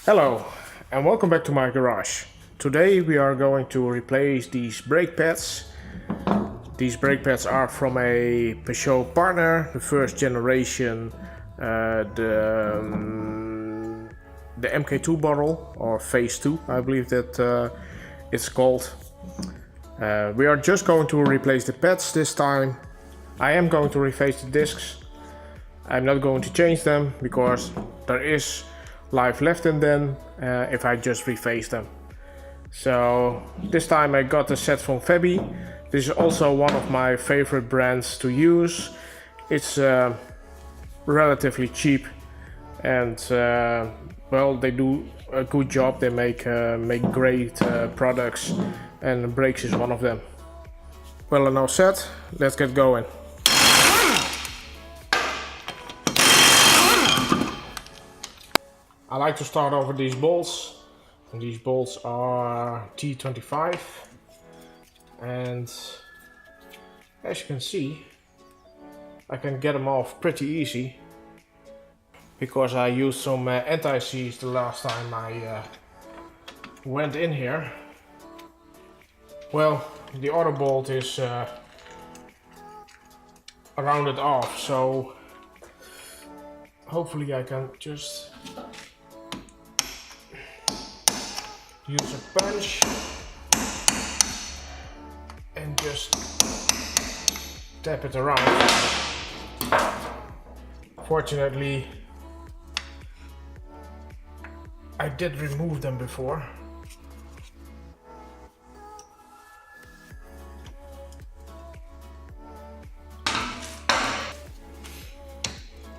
Hello and welcome back to my garage. Today we are going to replace these brake pads. These brake pads are from a Peugeot Partner, the first generation, the MK2 model, or Phase 2 I believe that it's called. We are just going to replace the pads this time. I am going to reface the discs. I'm not going to change them because there is life left in them if I just reface them. So this time I got the set from Febi. This is also one of my favorite brands to use. It's relatively cheap and well, they do a good job. They make great products, and brakes is one of them. Well, enough said, let's get going. I like to start off with these bolts, and these bolts are T25, and as you can see I can get them off pretty easy because I used some anti-seize the last time I went in here. Well, the other bolt is rounded off, so hopefully I can just use a punch and just tap it around. Fortunately, I did remove them before.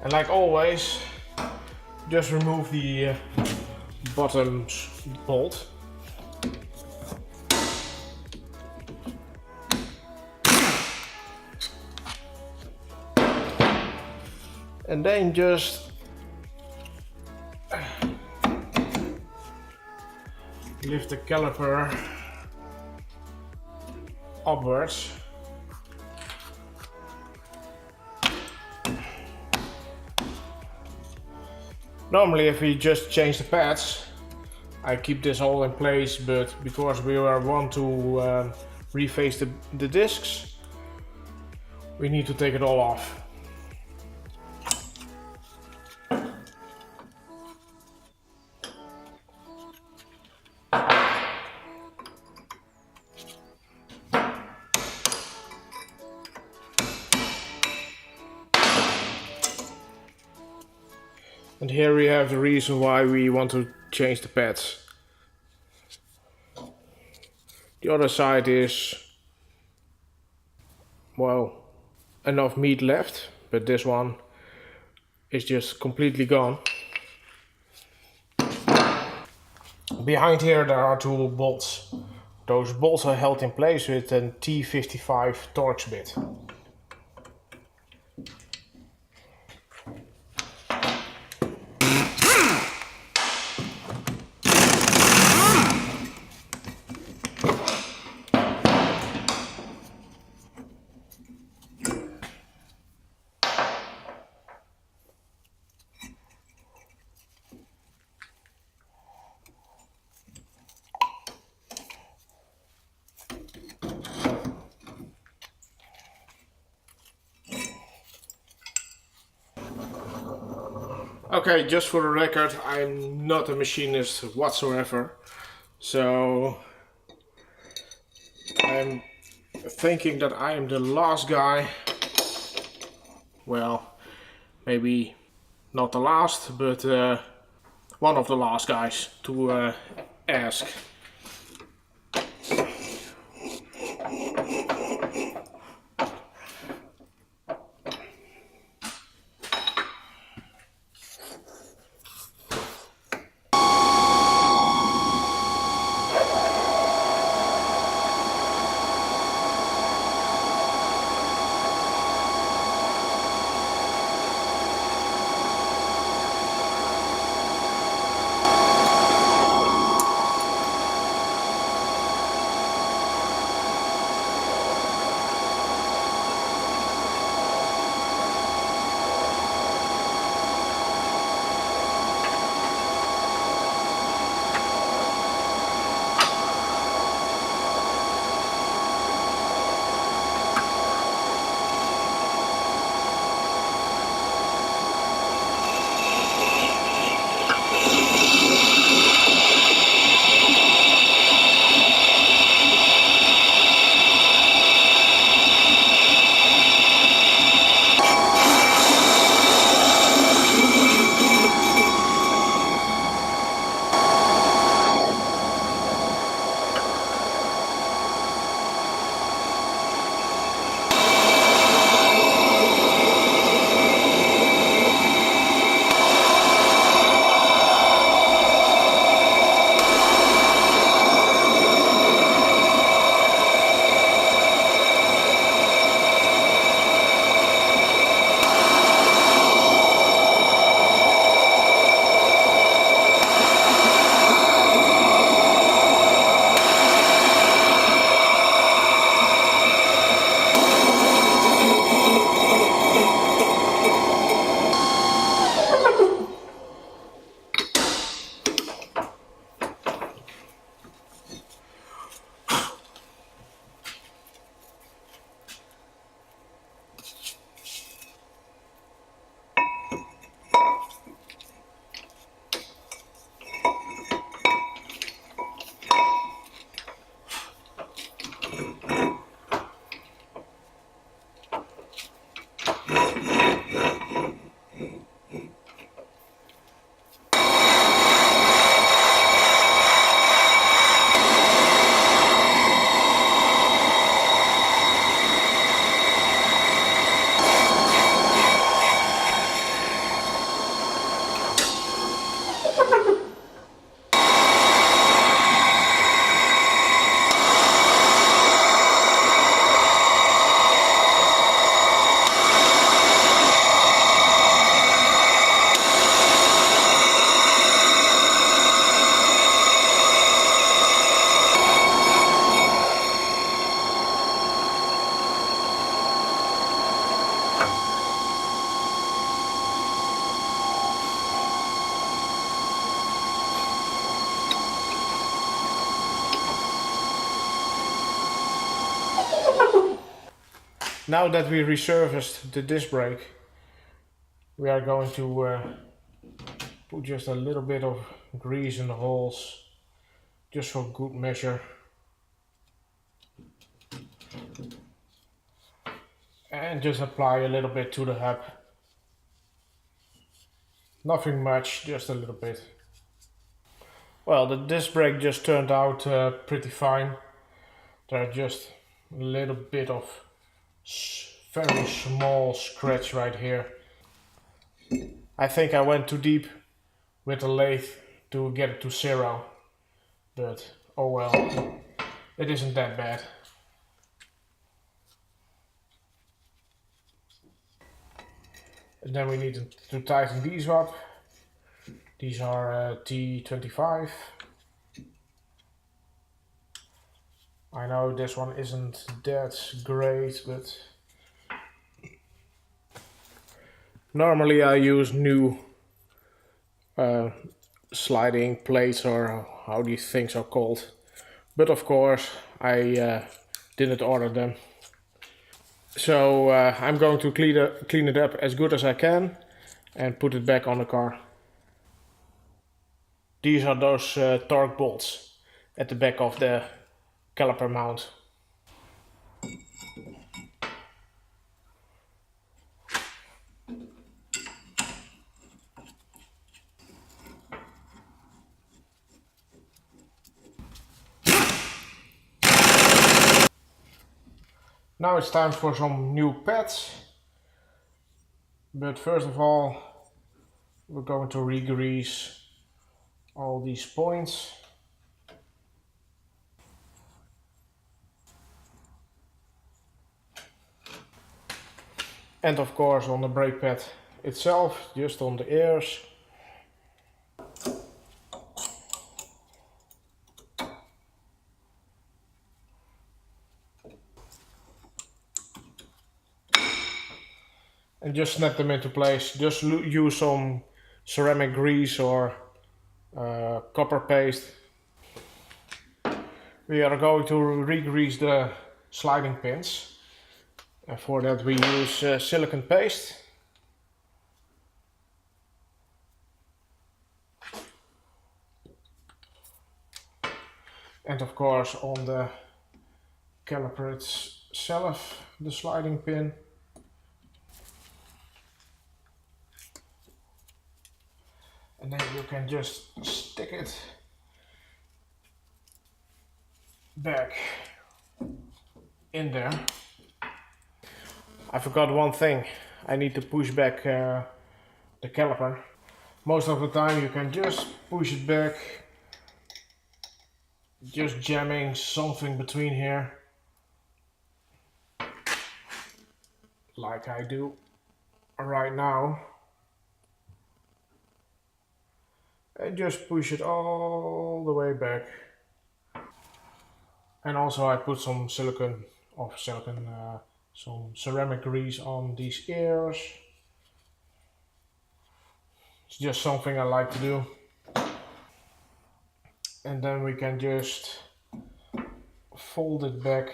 And like always, just remove the bottom bolt. And then just lift the caliper upwards. Normally if we just change the pads, I keep this all in place, but because we want to reface the discs, we need to take it all off. And here we have the reason why we want to change the pads. The other side is, well, enough meat left, but this one is just completely gone. Behind here there are two bolts. Those bolts are held in place with a T55 Torx bit. Okay, just for the record, I'm not a machinist whatsoever, so I'm thinking that I am the last guy, well, maybe not the last, but one of the last guys to ask. Now that we resurfaced the disc brake, we are going to put just a little bit of grease in the holes, just for good measure. And just apply a little bit to the hub. Nothing much, just a little bit. Well, the disc brake just turned out pretty fine. There are just a little bit of very small scratch right here. I think I went too deep with the lathe to get it to 0, but oh well, it isn't that bad. And then we need to tighten these up. These are T25. I know this one isn't that great, but normally I use new sliding plates, or how these things are called. But of course I didn't order them. So I'm going to clean it up as good as I can and put it back on the car. These are those torque bolts at the back of the caliper mount. Now it's time for some new pads, but first of all we're going to re-grease all these points. And of course on the brake pad itself, just on the ears. And just snap them into place. Just use some ceramic grease or copper paste. We are going to re-grease the sliding pins. And for that we use silicone paste. And of course on the caliper itself, the sliding pin. And then you can just stick it back in there. I forgot one thing. I need to push back the caliper. Most of the time you can just push it back, just jamming something between here, like I do right now. And just push it all the way back. And also I put some some ceramic grease on these ears. It's just something I like to do. And then we can just fold it back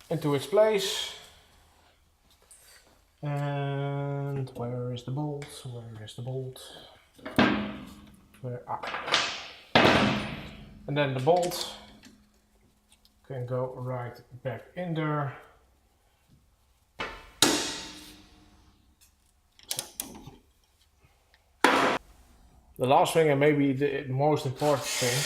into its place. And where is the bolt? Where is the bolt? And then the bolt can go right back in there. The last thing, and maybe the most important thing,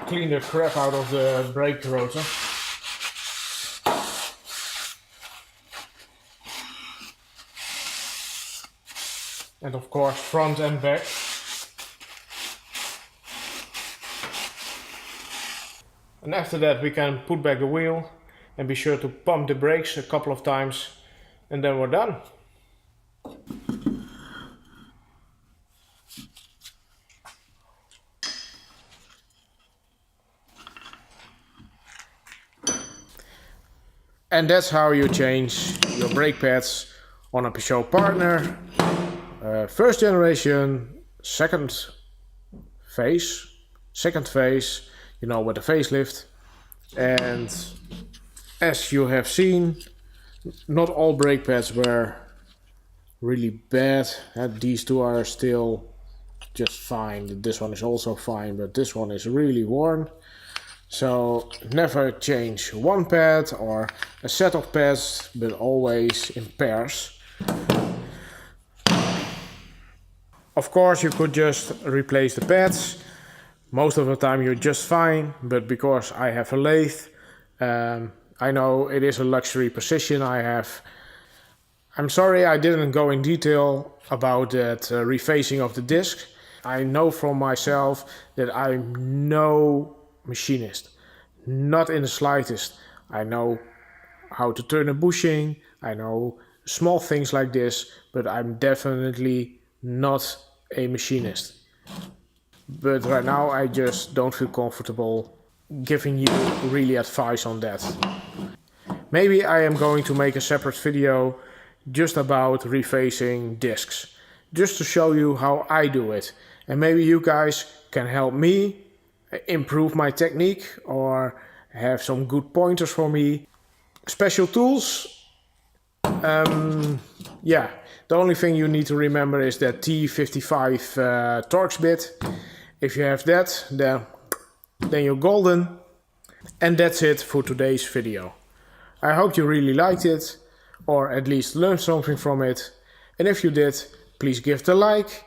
clean the crap out of the brake rotor. And of course front and back. And after that we can put back the wheel and be sure to pump the brakes a couple of times, and then we're done. And that's how you change your brake pads on a Peugeot Partner. First generation, second phase, you know, with the facelift. And as you have seen, not all brake pads were really bad. These two are still just fine. This one is also fine, but this one is really worn. So never change one pad or a set of pads, but always in pairs. Of course, you could just replace the pads. Most of the time you're just fine, but because I have a lathe, I know it is a luxury position I have. I'm sorry I didn't go in detail about that refacing of the disc. I know from myself that I'm no machinist, not in the slightest. I know how to turn a bushing, I know small things like this, but I'm definitely not a machinist. But right now I just don't feel comfortable giving you really advice on that. Maybe I am going to make a separate video just about refacing discs, just to show you how I do it. And maybe you guys can help me improve my technique or have some good pointers for me. Special tools? Yeah, the only thing you need to remember is that T55 Torx bit. If you have that, then you're golden. And that's it for today's video. I hope you really liked it, or at least learned something from it. And if you did, please give it a like.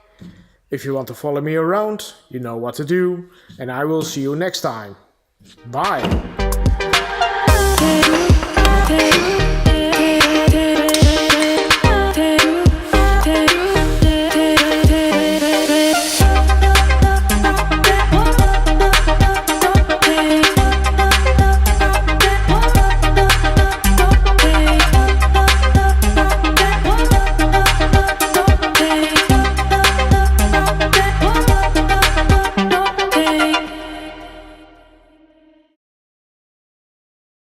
If you want to follow me around, you know what to do. And I will see you next time. Bye.